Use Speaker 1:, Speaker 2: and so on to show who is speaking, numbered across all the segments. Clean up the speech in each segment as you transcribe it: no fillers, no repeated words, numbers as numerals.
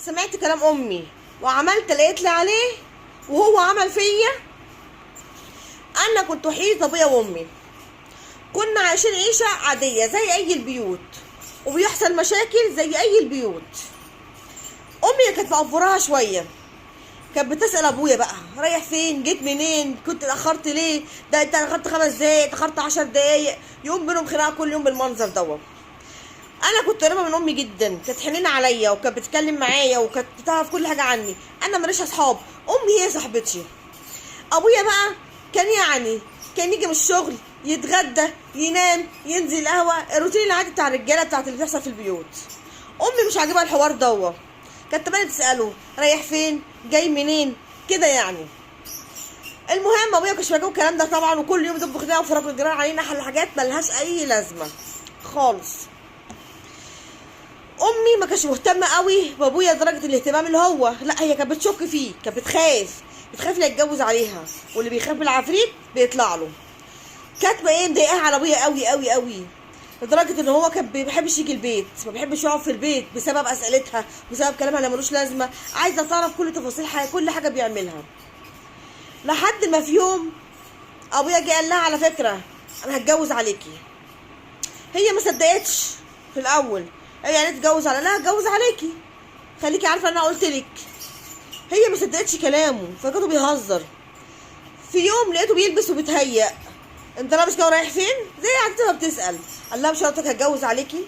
Speaker 1: سمعت كلام امي وعملت لقيت لي عليه وهو عمل فيا. انا كنت وحيد ابويا وامي، كنا عايشين عيشه عاديه زي اي البيوت، وبيحصل مشاكل زي اي البيوت. امي كانت مقفوراها شويه، كانت بتسال ابويا بقى رايح فين، جيت منين، كنت اتاخرت ليه، ده انت اتاخرت 5 دقايق، اتاخرت 10 دقايق، يوم بينهم خناقه كل يوم بالمنظر دوت. انا كنت قريبه من امي جدا، كانت حنينه عليا وكانت بتتكلم معايا وكانت بتعرف كل حاجه عني. انا ماليش اصحاب، امي هي صاحبتي. ابويا بقى كان يجي من الشغل يتغدى ينام ينزل قهوه، الروتين العادي بتاع الرجاله بتاعت اللي بيحصل في البيوت. امي مش عاجبها الحوار دوت، كانت تبقى تساله رايح فين، جاي منين، كده يعني. المهم ابويا كانش بيعجبه الكلام ده طبعا، وكل يوم يطبخ خناقه وفرق الجيران علينا، حل حاجات ملهاش اي لازمه خالص. امي ما كانش مهتمه قوي بابويا لدرجه الاهتمام اللي هو، لا هي كانت بتشك فيه، كانت بتخاف لا يتجوز عليها، واللي بيخاف من العفريت بيطلع له. كانت بقى مضايقاها على ابويا قوي قوي قوي، لدرجه ان هو كان ما بيحبش يجي البيت، ما بيحبش يقعد في البيت بسبب اسئلتها، بسبب كلامها اللي ملوش لازمه، عايزه تعرف كل تفاصيل كل حاجه بيعملها. لحد ما في يوم ابويا جه قال لها على فكره انا هتجوز عليكي. هي ما صدقتش في الاول، هي يعني اتجوز على، لا اتجوز عليكي، خليكي عارفه انا قلت لك. هي ما صدقتش كلامه، فكانوا بيهزر. في يوم لقيته بيلبس وبيتهيأ، انت لابس كده ورايح فين، زي عادتها بتسال. قال لها مش قلت لك هتجوز عليكي؟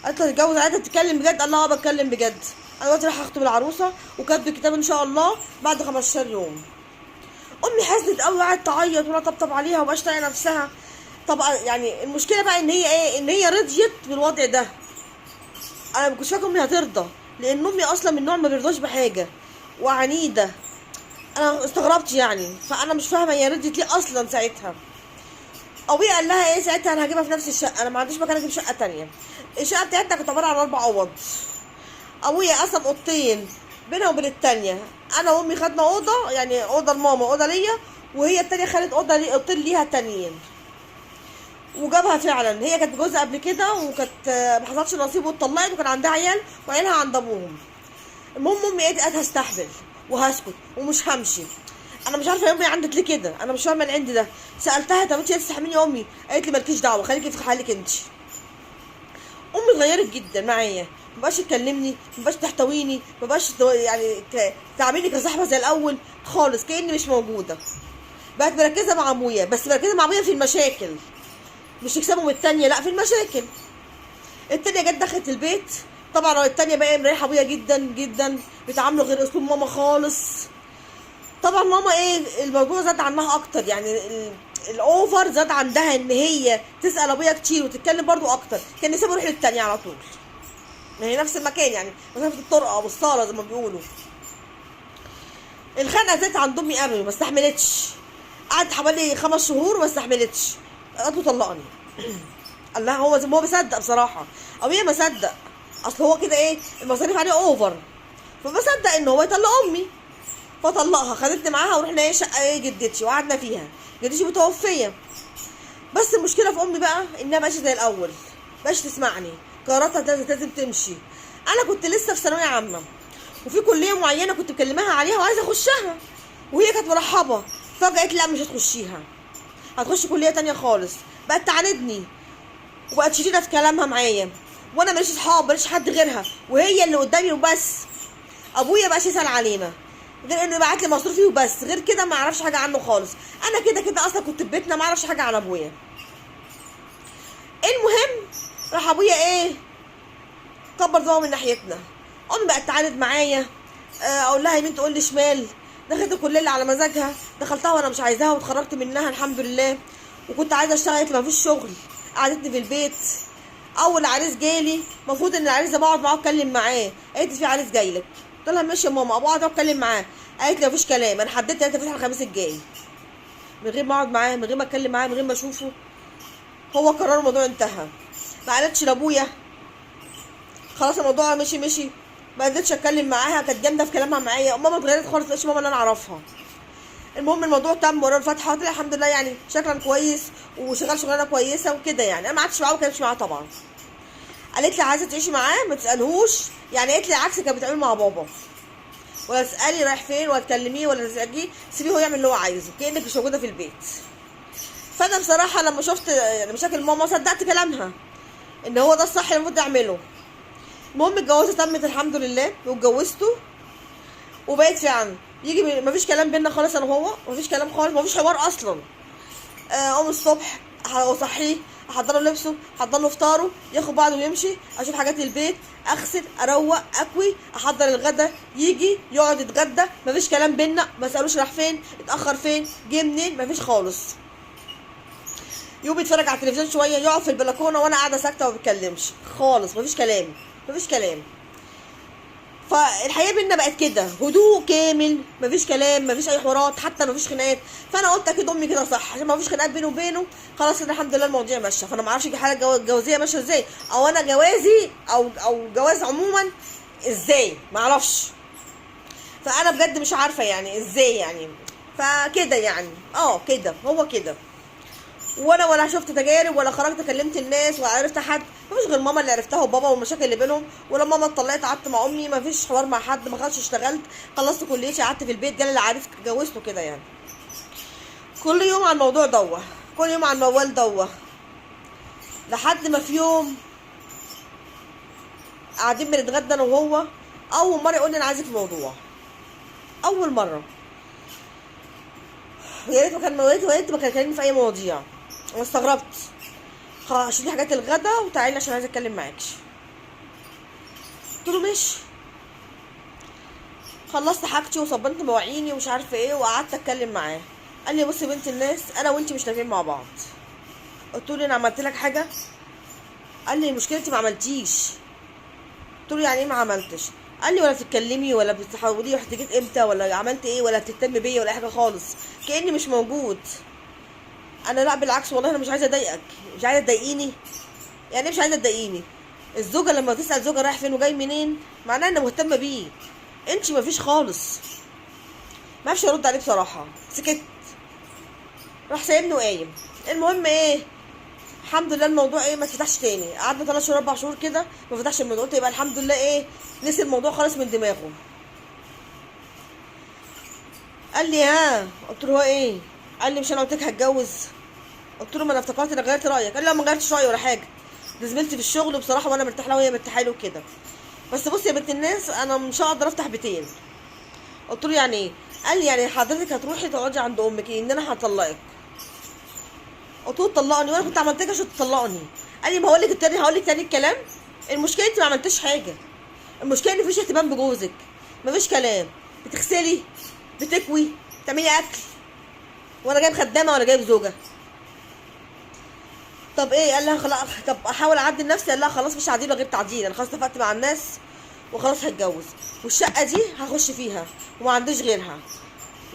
Speaker 1: قالت له هتجوز عليك، بتتكلم بجد؟ قال لها اه بتكلم بجد، انا دلوقتي رايحه اخطب العروسه وكاتب الكتاب ان شاء الله بعد 15 يوم. امي حزنت قوي وقعدت تعيط وانا طبطب عليها ومبقاش طايقه نفسها. طب يعني المشكله بقى ان هي ايه، ان هي رضيت بالوضع ده. انا ما كنتش فاكره امي هترضى، لان امي اصلا من نوع ما بيرضاش بحاجه وعنيده. انا استغربت يعني، فانا مش فاهمه هي رضيت ليه اصلا ساعتها. ابويا قال لها ايه ساعتها، انا هجيبها في نفس الشقه، انا ما عنديش مكان اجيب شقه تانية. الشقه بتاعتنا كانت عباره عن 4 اوض، ابويا قسم اوضتين بينها وبين التانية. انا وامي خدنا اوضه، يعني اوضه لماما اوضه ليا، وهي التانية خدت اوضتين ليها تانيين. وجابها فعلا، هي كانت متجوزه قبل كده وكانت ما حصلش نصيب واتطلقت، وكان عندها عيال وعيالها عند ابوهم. المهم امي قالت هستحمل وهسكت ومش همشي. انا مش عارفه يا امي عندك ليه كده، انا مش فاهمه اللي عندي ده. سالتها طب انت تستحملي يا امي؟ قالت لي مالكيش دعوه، خليكي في حالك انت. امي اتغيرت جدا معايا، مبقاش تكلمني، مبقاش تحتويني، مبقاش يعني تعاملني كصاحبه زي الاول خالص، كاني مش موجوده. بقت مركزه مع ابويا، بس مركزه مع ابويا في المشاكل، مش تكسبهم التانية، لا في المشاكل. التانية جت دخلت البيت، طبعا التانية بقى مريحه ابويا جدا جدا، بيتعاملوا غير اسلوب ماما خالص. طبعا ماما ايه الموضوع زاد عنها اكتر، يعني الاوفر زاد عندها، ان هي تسال ابويا كتير وتتكلم برضو اكتر، كان يسيبها يروح للتانية على طول. ما هي نفس المكان، يعني مسافه الطرقه او الصاله زي ما بيقولوا. الخنقه زادت عند امي قوي، ما استحملتش، قعدت حوالي 5 شهور وما استحملتش، قالت له طلقني. قال لها هو زي ما هو بيصدق بصراحه، ابويا ما صدق، اصل هو كده ايه المصاريف عليه اوفر، فما صدق ان هو يطلق امي، فطلقها. خدتني معاها ورحنا ايه شقه ايه جدتي وقعدنا فيها، جدتي متوفيه. بس المشكله في امي بقى انها ماشيه زي الاول، مبقاش تسمعني، قراراتها لازم تمشي. انا كنت لسه في ثانويه عامه، وفي كليه معينه كنت مكلماها عليها وعايزه اخشها، وهي كانت مرحبه، فجاه قالت لا مش هتخشيها، هتخشي كليه تانية خالص. بقت تعاندني وبقت شديده في كلامها معايا، وانا ماليش اصحاب، ماليش حد غيرها، وهي اللي قدامي وبس. ابويا بقاش يسال علينا غير انه يبعت لي مصروفي وبس، غير كده ما اعرفش حاجه عنه خالص. انا كده كده اصلا كنت في بيتنا ما اعرفش حاجه عن ابويا. المهم راح ابويا ايه كبر دماغه من ناحيتنا. امي بقت تعاند معايا، اقول لها يمين تقول لي شمال. دخلت الكليه اللي على مزاجها، دخلتها وانا مش عايزاها واتخرجت منها الحمد لله، وكنت عايزه اشتغل، قالت لي ما فيش شغل، قعدتني في البيت. اول عريس جالي، المفروض ان العريس ده بقعد معاه اتكلم معاه، قالت لي في عريس جاي لك، قلت لها ماشي يا ماما، بقعد اتكلم معاه. قالت لي مفيش كلام، انا حددت انت فتح الخميس الجاي، من غير ما اقعد معاه، من غير ما اتكلم معاه، من غير ما اشوفه. هو قرر الموضوع انتهى، ما قالتش لابويا، خلاص الموضوع مشي. ما قدرتش اتكلم معاها، كانت جامده في كلامها معايا، ماما اتغيرت خالص، مبقتش ماما اللي انا اعرفها. المهم الموضوع تم ورا الفاتحه، طلع الحمد لله يعني شكلا كويس وشغال شغلانه كويسه وكده، يعني انا ما قعدتش معاه وما كانتش معاه طبعا. قالت لي عايزه تعيشي معاه ما تسالهوش، يعني قالت لي عكس كانت بتعمل مع بابا، ولا تسالي رايح فين ولا تكلميه ولا تزعجيه، سيبيه هو يعمل اللي هو عايزه كانك مش موجوده في البيت. فانا بصراحه لما شفت مشاكل ماما صدقت كلامها ان هو ده الصح اللي المفروض اعمله. المهم الجوازه تمت الحمد لله واتجوزته، وبقيت فعلا يجي مفيش كلام بينا خالص انا وهو، مفيش كلام خالص، مفيش حوار اصلا. اقوم الصبح اصحيه، احضر له لبسه، احضر له فطاره، ياخد بعضه ويمشي، اشوف حاجات البيت، اغسل، اروق، اكوي، احضر الغدا، يجي يقعد يتغدى، مفيش كلام بينا، ما اسالوش راح فين، اتاخر فين، جه منين، مفيش خالص. يقوم يتفرج على التلفزيون شويه، يقعد في البلكونه وانا قاعده ساكته وما بتكلمش خالص، مفيش كلام، مفيش كلام. فالحياه بينا بقت كده هدوء كامل، مفيش كلام، مفيش اي حوارات، حتى مفيش خناقات. فانا قلت اكيد امي كده صح، عشان مفيش خناقات بيني وبينه، خلاص كده الحمد لله المواضيع ماشيه. فانا ما اعرفش الحاله الجوازيه ماشيه ازاي، او انا جوازي او جواز عموما ازاي، ما اعرفش. فانا بجد مش عارفه يعني ازاي يعني. فكده يعني كده هو كده. وانا ولا شفت تجارب ولا خرجت كلمت الناس ولا عرفت حد، مفيش غير ماما اللي عرفتها وبابا والمشاكل اللي بينهم. ولما ماما اتطلقت قعدت مع امي، مفيش حوار مع حد، ما خدتش اشتغلت، خلصت كليتي، قعدت في البيت، جالي اللي عارف اتجوزته كده يعني. كل يوم على الموضوع دوه، كل يوم على الموال دوه، لحد ما في يوم قاعدين بنتغدى انا وهو، اول مره يقول لي انا عايزك في موضوع، اول مره. يا ريت ما كان مواليد، ويا ريت ما كان كلمني في اي مواضيع. انا استغربت، شيلي حاجات الغدا وتعالي عشان عايزه اتكلم معاكي. قلت له ماشي. خلصت حاجتي وصبنت مواعيني ومش عارفه ايه، وقعدت اتكلم معاه. قال لي بصي بنت الناس، انا وانتي مش نافعين مع بعض. قلت له انا عملت لك حاجه؟ قال لي مشكلتي ما عملتيش. قلت له يعني ايه ما عملتش؟ قال لي ولا بتتكلمي ولا بتحاولي رحت جيت امتى ولا عملت ايه ولا بتهتمي بيا ولا اي حاجه خالص، كاني مش موجود. انا لا بالعكس والله، انا مش عايزه اضايقك، مش عايزه تضايقيني. يعني مش عايزه تضايقيني. الزوجه لما تسال زوجها رايح فين وجاي منين معناها انها مهتمه بيه، انت مفيش خالص. ما عرفش ارد عليه بصراحه، سكت، راح سايبني وقايم. المهم ايه، الحمد لله الموضوع ايه ما اتفتحش تاني. قعدنا 3 شهور 4 شهور كده ما فتحش الموضوع. قلت يبقى الحمد لله ايه، نسي الموضوع خالص من دماغه. قال لي ها، قلت له هو ايه؟ قال لي مش انا قلت لك هتجوز؟ قلت له ما انا افتكرت انك غيرت رايك. قال لي لا ما غيرتش رايي ولا حاجه، دي زميلتي في الشغل بصراحه وانا مرتاح لها وهي مرتاحه لي وكده. بس بصي يا بنت الناس، انا مش هقدر افتح بيتين. قلت له يعني ايه؟ قال لي يعني حضرتك هتروحي تقعدي عند امك ان انا هطلقك. قلت له طلقني وانا كنت عملت لك عشان تطلقني. قال لي ما هقول لك التاني، هقول لك تاني الكلام. المشكله انت ما عملتيش حاجه، المشكله ان مفيش اهتمام بجوزك، مفيش كلام، بتغسلي، بتكوي، بتعملي اكل، وانا جايب خدامه ولا جايب زوجه؟ طب ايه؟ قال لها خلاص، طب احاول اعدل نفسي. قال لها خلاص مش تعديل غير تعديل، انا خلاص اتفقت مع الناس وخلاص هتجوز، والشقه دي هخش فيها وما عنديش غيرها،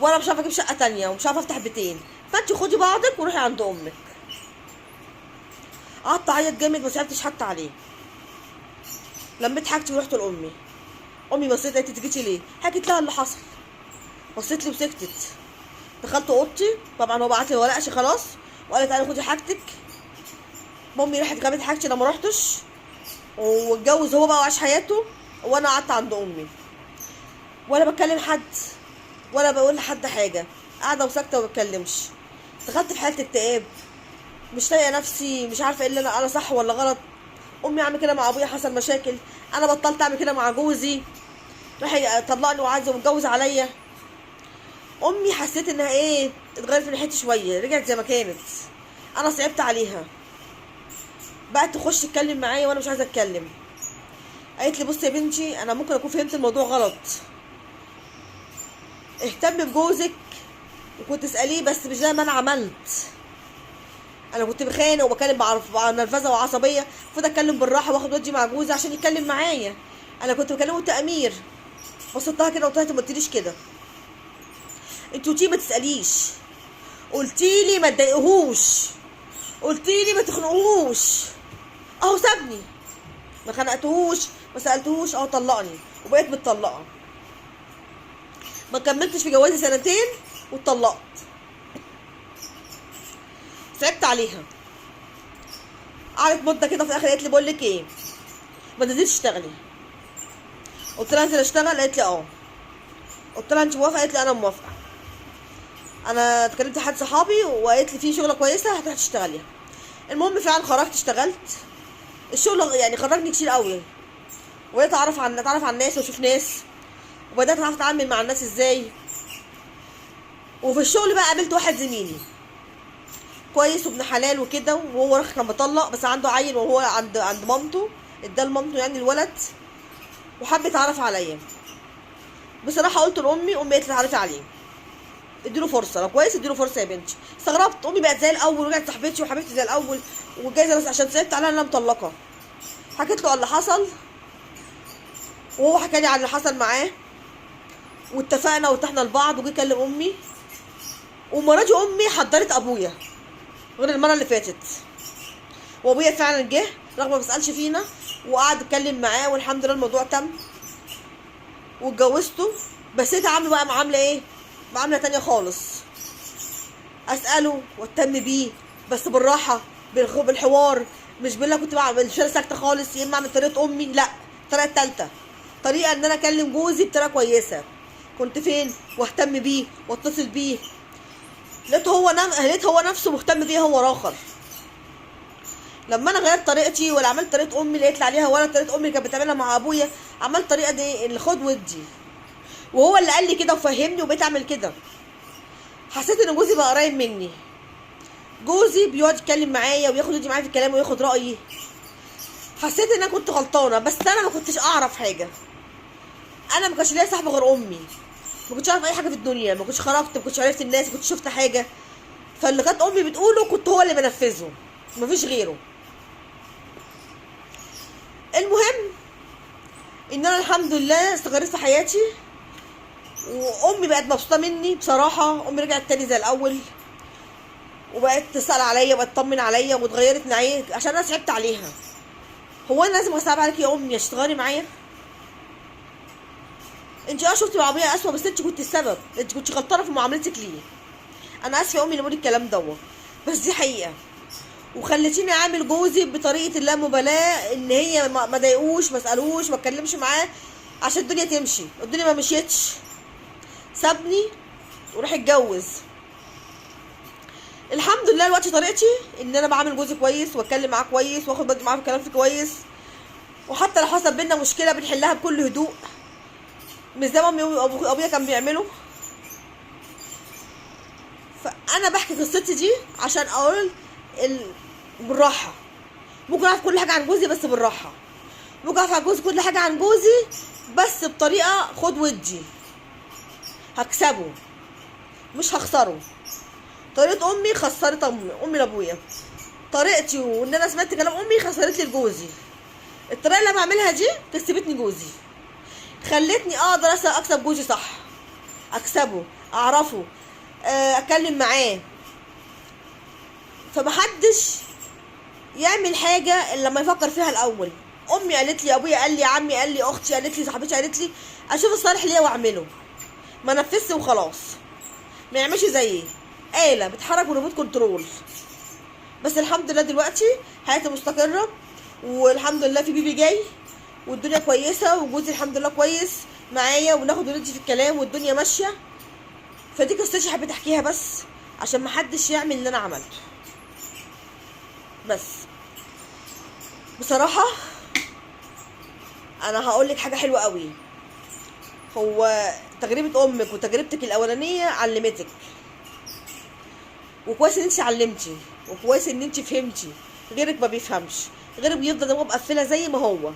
Speaker 1: وانا مش عارفه اجيب شقه تانية ومش عارفه افتح بيتين، فانت خدي بعضك وروحي عند امك. قعدت اعيط جامد ما سالتش حتى عليه. لميت حاجتي ورحت لامي. امي بصيت قالت انت جيتي ليه؟ حكيت لها اللي حصل، بصيت لي وسكتت. دخلت اوضتي، طبعا هو بعت لي ورقه خلاص، وقالت تعالي خدي حاجتك. مامي راحت جابت حاجتي، انا ما رحتش، واتجوز هو بقى وعاش حياته، وانا قعدت عند امي ولا بتكلم حد ولا بقول لحد حاجه، قاعده وساكته وما بتكلمش. دخلت في حاله اكتئاب، مش طايقه نفسي، مش عارفه ايه اللي انا صح ولا غلط. امي عامله كده مع ابويا حصل مشاكل، انا بطلت اعمل كده مع جوزي، راح طلقني وعايز واتجوز عليا. امي حسيت انها ايه، اتغيرت من ناحيتي شويه، رجعت زي ما كانت. انا صعبت عليها، بقت تخش تتكلم معايا وانا مش عايزه اتكلم. قالت لي بصي يا بنتي، انا ممكن اكون فهمت الموضوع غلط، اهتم بجوزك وكنت تساليه، بس مش زي ما انا عملت. انا كنت بخانق وبكلم بنرفزه وعصبيه، المفروض اتكلم بالراحه واخد ودي مع جوزي عشان يتكلم معايا. انا كنت بكلمه تامير. بصيت لها كده وقلت لها انت ما قلتليش كده، انت قلتي ما تساليش، قلتي لي ما تضايقهوش، قلتي لي ما تخنقوهوش، اهو سابني، ما خنقتهوش ما سالتهوش، اهو طلقني وبقيت متطلقه. ما كملتش في جوازي 2 سنين واتطلقت. صعبت عليها. قعدت مده كده، في الاخر قالت لي بقول لك ايه، ما تنزليش تشتغلي. قلت لها انزل اشتغل؟ قالت لي اه. قلت لها انت موافقه؟ قالت لي انا موافقه. انا اتكلمت حد صحابي وقالت لي في شغله كويسه هتروحي تشتغليها. المهم فعلا خرجت اشتغلت. الشغل يعني خرجني كتير قوي، وبقيت اتعرف على الناس واشوف ناس، وبدات اعرف اتعامل مع الناس ازاي. وفي الشغل بقى قابلت واحد زميلي كويس وابن حلال وكده، وهو راح كان مطلق بس عنده عيل، وهو عند مامته، اداه لمامته يعني الولد، وحب يتعرف عليا. بصراحه قلت لامي، امي قالت لي اتعرفي عليه، اديله فرصه، لو كويس اديله فرصه يا بنتي. استغربت، امي بقت زي الاول ورجعت صاحبتي وحبيبتي زي الاول، وجايزه بس عشان صعبت عليها ان انا مطلقه. حكيت له على اللي حصل، وهو حكى لي على اللي حصل معاه، واتفقنا وارتحنا لبعض. وجي كلم امي، والمره دي امي حضرت ابويا غير المره اللي فاتت. وابويا فعلا جه رغم ما بيسالش فينا، وقعد اتكلم معاه، والحمد لله الموضوع تم واتجوزته. بس انت عامله بقى معامله ايه؟ معامله تانية خالص. اساله واهتم بيه بس بالراحه، بالحوار، مش بالله كنت بعمل شغل ساكته خالص، يا اما اعمل طريقه امي، لا، الطريقه التالته، طريقه ان انا اكلم جوزي بطريقه كويسه. كنت فين واهتم بيه واتصل بيه. لقيت هو نفسه مهتم بيه هو اخر. لما انا غيرت طريقتي ولا عملت طريقه امي اللي قلت عليها، ولا طريقه امي كانت بتعملها مع ابويا، عملت طريقه دي اللي خد ودي، وهو اللي قال لي كده وفهمني، وبقيت اعمل كده. حسيت ان جوزي بقى قريب مني. جوزي بيقعد يتكلم معايا وياخد يدي معايا في الكلام وياخد رايي. حسيت ان انا كنت غلطانه، بس انا ما كنتش اعرف حاجه. انا ما كانش ليا صاحبه غير امي، ما كنتش اعرف اي حاجه في الدنيا، ما كنتش خرجت، ما كنتش عرفت الناس، ما كنتش شفت حاجه. فاللي كانت امي بتقوله كنت هو اللي بنفذه، مفيش غيره. المهم ان انا الحمد لله استقريت في حياتي، وامي بقت مبسوطه مني. بصراحه امي رجعت تاني زي الاول، وبقت تسال عليا وبقت تطمن عليا، واتغيرت معايا عشان انا صعبت عليها. هو انا لازم اصعب عليكي يا امي عشان تغيري معايا؟ انت شفتي مع ابويا اسوء، بس انت كنت السبب، انت كنت غلطانه في معاملتك ليه. انا اسفه يا امي اللي بقول الكلام دوت، بس دي حقيقه. وخلتيني اعامل جوزي بطريقه اللامبالاه، ان هي ما ضايقوش، ما اسالوش، ما اتكلمش معاه عشان الدنيا تمشي. الدنيا ما مشيتش، سابني وراح اتجوز. الحمد لله دلوقتي طريقتي ان انا بعامل جوزي كويس، واتكلم معاه كويس، واخد بالي معاه في كلامي كويس، وحتى لو حصل بينا مشكله بنحلها بكل هدوء، مش زي ما امي وابويا كان بيعملوا. فانا بحكي قصتي دي عشان اقول بالراحه. ممكن اعرف كل حاجه عن جوزي بس بالراحه، ممكن اعرف عن جوزي كل حاجه عن جوزي بس بطريقه خد ودي. هكسبه مش هخسره. طريقه امي خسرت امي لابويا، طريقتي وان انا سمعت كلام امي خسرت لي لجوزي. الطريقه اللي انا بعملها دي كسبتني جوزي، خلتني اقدر اكسب جوزي صح، اكسبه، اعرفه، اتكلم معاه. فمحدش يعمل حاجه الا لما يفكر فيها الاول. امي قالت لي، ابويا قال لي، عمي قال لي، اختي قالت لي، صاحبتي قالت لي، اشوف الصالح ليا واعمله، ما نفذش وخلاص. ما يعملش زيي آلة بتحرك بريموت كنترول. بس الحمد لله دلوقتي حياتي مستقرة، والحمد لله في بيبي جاي، والدنيا كويسة، وجوزي الحمد لله كويس معايا، وبناخد وندي في الكلام، والدنيا ماشية. فدي قصتي حبيت احكيها بس عشان محدش يعمل اللي انا عملته. بس بصراحة انا هقولك حاجة حلوة قوي. هو تجربة امك وتجربتك الاولانية علمتك، وكويس ان انت علمتي، وكويس ان انت فهمتي. غيرك ما بيفهمش، غيرك بيفضل دماغه مقفله زي ما هو.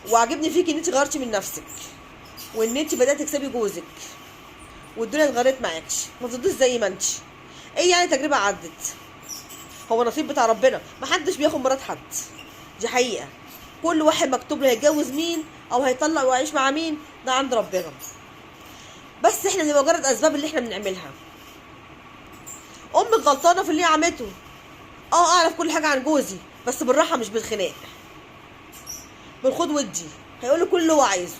Speaker 1: وعجبني فيكي ان انت غيرتي من نفسك، وان انت بدات تكسبي جوزك، والدنيا اتغيرت معاكش. ما تفضليش زي ما انت. ايه يعني تجربه عدت؟ هو نصيب بتاع ربنا، محدش بياخد مرات حد، دي حقيقه. كل واحد مكتوب له هيتجوز مين او هيطلق ويعيش مع مين، ده عند ربنا. بس احنا دي مجرد اسباب اللي احنا بنعملها. امك غلطانه في اللي هي عملته. اعرف كل حاجه عن جوزي بس بالراحه مش بالخناق، بالخد ودي. هيقول كل اللي هو عايزه،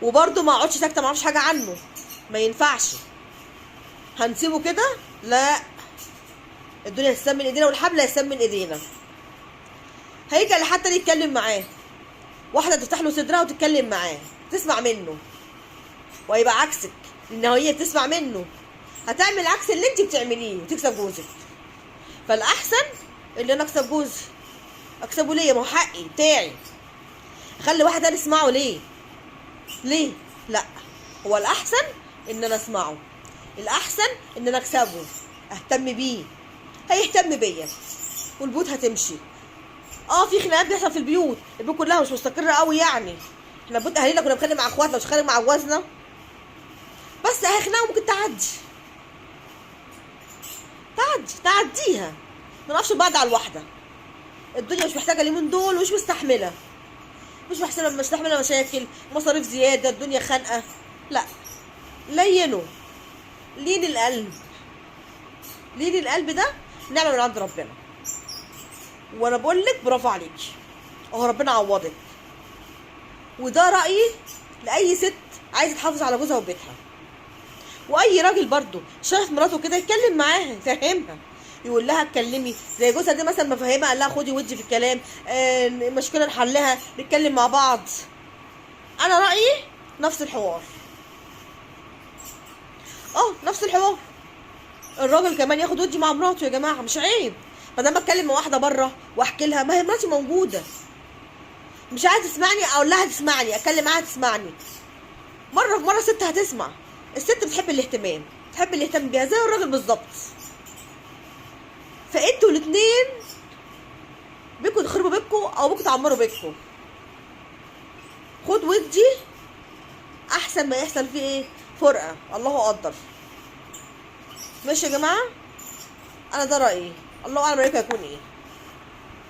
Speaker 1: وبرده ما اقعدش ساكته ما اعرفش حاجه عنه، ما ينفعش. هنسيبه كده؟ لا، الدنيا هتسمن ايدينا والحبل هيسمن ايدينا. هيجي لحد تاني يتكلم معاه، واحده تفتح له صدرها وتتكلم معاه تسمع منه، وهيبقى عكسك ان هي بتسمع منه، هتعمل عكس اللي انت بتعمليه وتكسب جوزك. فالاحسن ان انا اكسب جوزي، اكسبه ليا، ما هو حقي بتاعي. اخلي واحد تاني يسمعه ليه؟ ليه؟ لا، هو الاحسن ان انا اسمعه، الاحسن ان انا اكسبه، اهتم بيه، هيهتم بيا والبيوت هتمشي. في خناقات بتحصل في البيوت، البيوت كلها مش مستقره قوي يعني. احنا بيوت اهالينا كنا بنتخانق مع اخواتنا، مش بنتخانق مع جوازنا، بس اهي خناقه ممكن تعديها. ما نقفش بعض على الواحده. الدنيا مش محتاجه اليومين دول، ومش مستحمله، مش مستحمله مشاكل، مصاريف زياده، الدنيا خانقه. لا، لينه، لين القلب، لين القلب ده نعمه من عند ربنا. وانا بقول لك برافو عليكي، اهو ربنا عوضك. وده رايي لاي ست عايزه تحافظ على جوزها وبيتها. واي راجل برضو شايف مراته كده يتكلم معاها، يفهمها، يقول لها اتكلمي زي جوزها دي مثلا مفهمها، قال لها خدي ودي في الكلام، مشكله نحلها، نتكلم مع بعض. انا رايي نفس الحوار، نفس الحوار. الراجل كمان ياخد ودي مع مراته، يا جماعه مش عيب. ما دام بتكلم مع واحده بره واحكي لها، ما هي مراتي موجوده، مش عايزه تسمعني اقول لها تسمعني، اتكلم معاها تسمعني. مره في مره الست هتسمع. الست بتحب الاهتمام، بتحب اللي يهتم بيها زي الراجل بالظبط. فانتوا الاتنين بيكوا تخربوا بيكوا او بيكوا تعمروا بيكوا. خد ودي احسن ما يحصل فيه ايه؟ فرقه. الله اقدر. ماشي يا جماعه، انا ده رايي، الله اعلم رايكم هيكون ايه.